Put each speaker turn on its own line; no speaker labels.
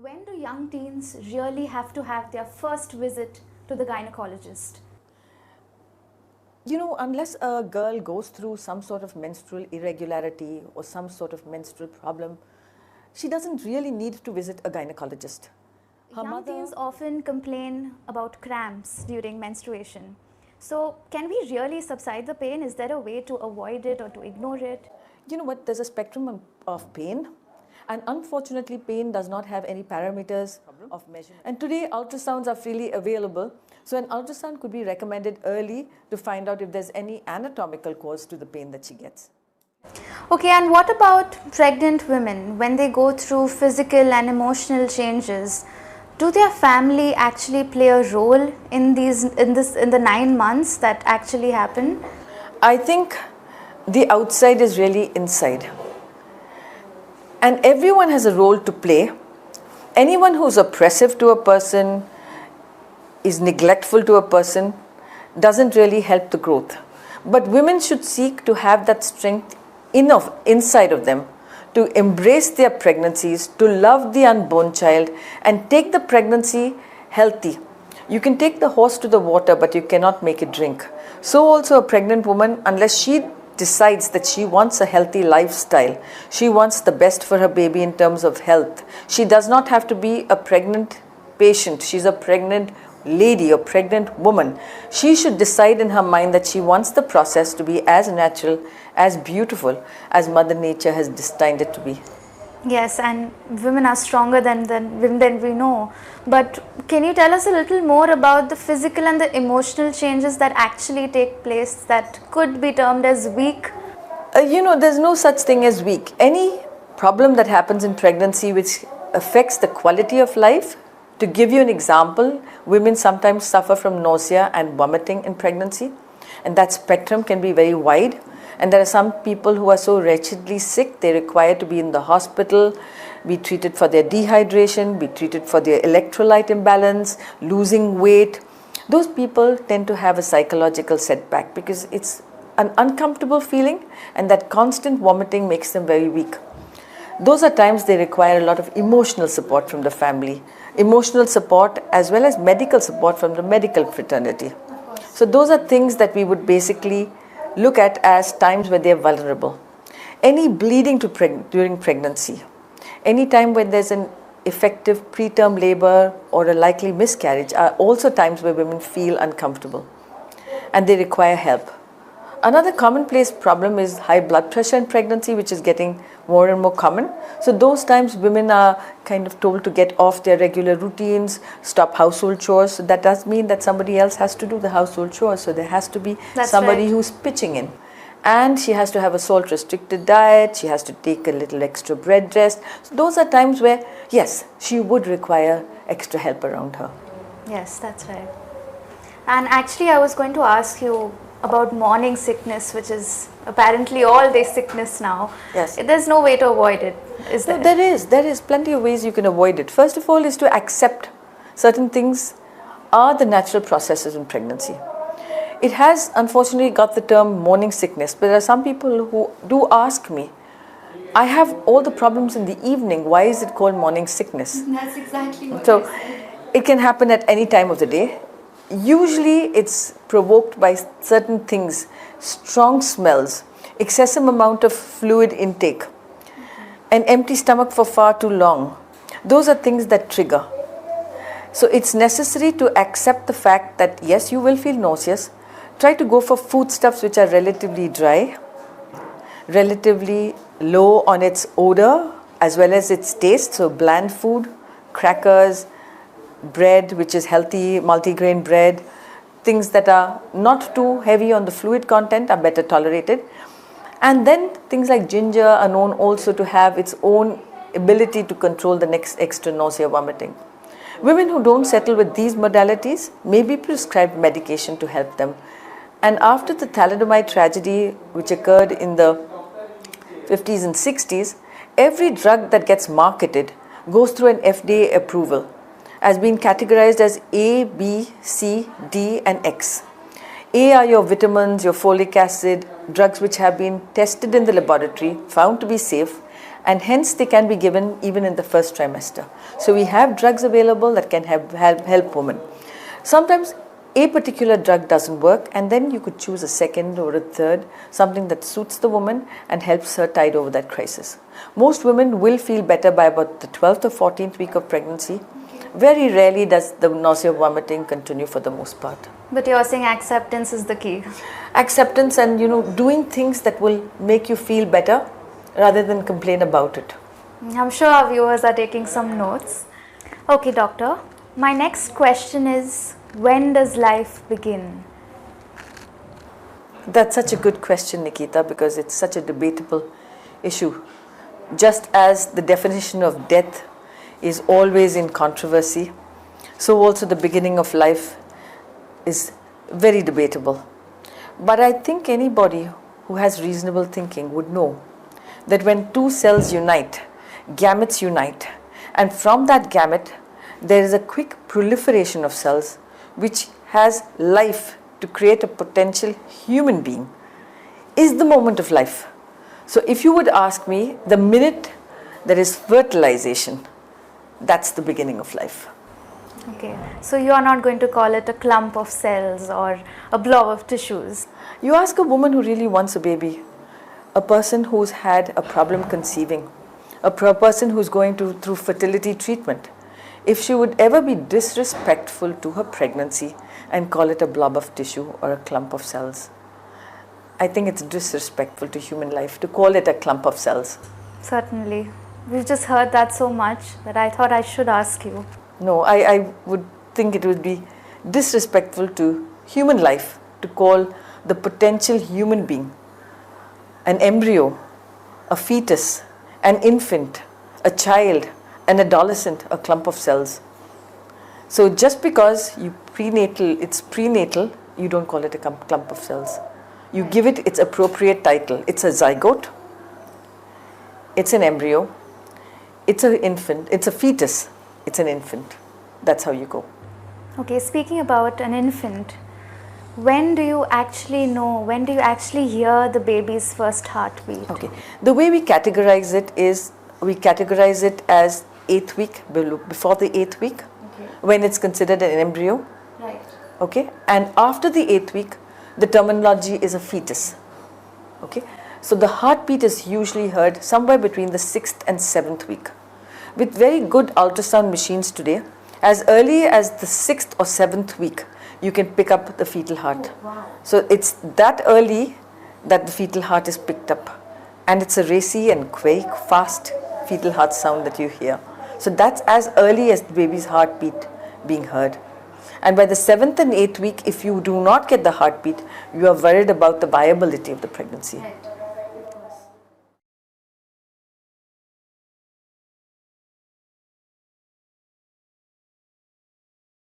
When do young teens really have to have their first visit to the gynecologist?
Unless a girl goes through some sort of menstrual irregularity or some sort of menstrual problem, she doesn't really need to visit a gynecologist.
Young teens often complain about cramps during menstruation. So, can we really subside the pain? Is there a way to avoid it or to ignore it?
You know what? There's a spectrum of pain. And unfortunately, pain does not have any parameters of measurement. And today, ultrasounds are freely available. So an ultrasound could be recommended early to find out if there's any anatomical cause to the pain that she gets.
Okay, and what about pregnant women when they go through physical and emotional changes? Do their family actually play a role in the 9 months that actually happen?
I think the outside is really inside. And everyone has a role to play. Anyone who's oppressive to a person, is neglectful to a person, doesn't really help the growth. But women should seek to have that strength inside of them, to embrace their pregnancies, to love the unborn child, and take the pregnancy healthy. You can take the horse to the water, but you cannot make it drink. So also a pregnant woman, unless she decides that she wants a healthy lifestyle, she wants the best for her baby in terms of health. She does not have to be a pregnant patient. She's a pregnant lady or pregnant woman. She should decide in her mind that she wants the process to be as natural, as beautiful as Mother Nature has destined it to be.
Yes, and women are stronger than we know. But can you tell us a little more about the physical and the emotional changes that actually take place that could be termed as weak?
There's no such thing as weak. Any problem that happens in pregnancy which affects the quality of life, to give you an example, women sometimes suffer from nausea and vomiting in pregnancy, and that spectrum can be very wide. And there are some people who are so wretchedly sick, they require to be in the hospital, be treated for their dehydration, be treated for their electrolyte imbalance, losing weight. Those people tend to have a psychological setback because it's an uncomfortable feeling, and that constant vomiting makes them very weak. Those are times they require a lot of emotional support from the family, emotional support as well as medical support from the medical fraternity. So those are things that we would basically look at as times where they are vulnerable. Any bleeding during pregnancy, any time when there's an effective preterm labor or a likely miscarriage are also times where women feel uncomfortable and they require help. Another commonplace problem is high blood pressure in pregnancy, which is getting more and more common. So those times women are kind of told to get off their regular routines, stop household chores. So that does mean that somebody else has to do the household chores. So there has to be somebody who's pitching in. And she has to have a salt restricted diet. She has to take a little extra bed rest. So those are times where, yes, she would require extra help around her.
Yes, that's right. And actually I was going to ask you about morning sickness, which is apparently all day sickness now.
Yes.
There's no way to avoid it, is there?
No, there is plenty of ways you can avoid it. First of all is to accept certain things are the natural processes in pregnancy. It has unfortunately got the term morning sickness, but there are some people who do ask me, I have all the problems in the evening, why is it called morning sickness?
That's exactly what
So it can happen at any time of the day. Usually it's provoked by certain things, strong smells, excessive amount of fluid intake, an empty stomach for far too long. Those are things that trigger. So it's necessary to accept the fact that yes, you will feel nauseous. Try to go for foodstuffs which are relatively dry, relatively low on its odor as well as its taste. So bland food, crackers, bread which is healthy, multigrain bread, things that are not too heavy on the fluid content are better tolerated. And then things like ginger are known also to have its own ability to control the next extra nausea, vomiting. Women who don't settle with these modalities may be prescribed medication to help them. And after the thalidomide tragedy which occurred in the 50s and 60s, every drug that gets marketed goes through an FDA approval as being categorized as A, B, C, D and X. A are your vitamins, your folic acid, drugs which have been tested in the laboratory, found to be safe, and hence they can be given even in the first trimester. So we have drugs available that can help women. Sometimes a particular drug doesn't work, and then you could choose a second or a third, something that suits the woman and helps her tide over that crisis. Most women will feel better by about the 12th or 14th week of pregnancy. Very rarely does the nausea, vomiting continue for the most part.
But you're saying acceptance is the key.
Acceptance and, doing things that will make you feel better rather than complain about it.
I'm sure our viewers are taking some notes. Okay, doctor. My next question is, when does life begin?
That's such a good question, Nikita, because it's such a debatable issue. Just as the definition of death is always in controversy, so also the beginning of life is very debatable. But I think anybody who has reasonable thinking would know that when two cells unite, gametes unite, and from that gamete there is a quick proliferation of cells which has life to create a potential human being, is the moment of life. So if you would ask me, the minute there is fertilization, that's the beginning of life.
Okay, so you are not going to call it a clump of cells or a blob of tissues.
You ask a woman who really wants a baby, a person who's had a problem conceiving, a person who's going through fertility treatment, if she would ever be disrespectful to her pregnancy and call it a blob of tissue or a clump of cells. I think it's disrespectful to human life to call it a clump of cells.
Certainly. We've just heard that so much that I thought I should ask you.
No, I would think it would be disrespectful to human life to call the potential human being, an embryo, a fetus, an infant, a child, an adolescent, a clump of cells. So just because it's prenatal, you don't call it a clump of cells. You give it its appropriate title. It's a zygote, it's an embryo, it's an infant, it's a fetus, it's an infant. That's how you go.
Okay, speaking about an infant, when do you actually know, when do you actually hear the baby's first heartbeat?
Okay, the way we categorize it is, we categorize it as 8th week, before the 8th week, when it's considered an embryo.
Right.
Okay, and after the 8th week, the terminology is a fetus. Okay, so the heartbeat is usually heard somewhere between the 6th and 7th week. With very good ultrasound machines today, as early as the 6th or 7th week, you can pick up the fetal heart.
Oh, wow.
So it's that early that the fetal heart is picked up, and it's a racy and quick, fast fetal heart sound that you hear. So that's as early as the baby's heartbeat being heard. And by the 7th and 8th week, if you do not get the heartbeat, you are worried about the viability of the pregnancy.
Right.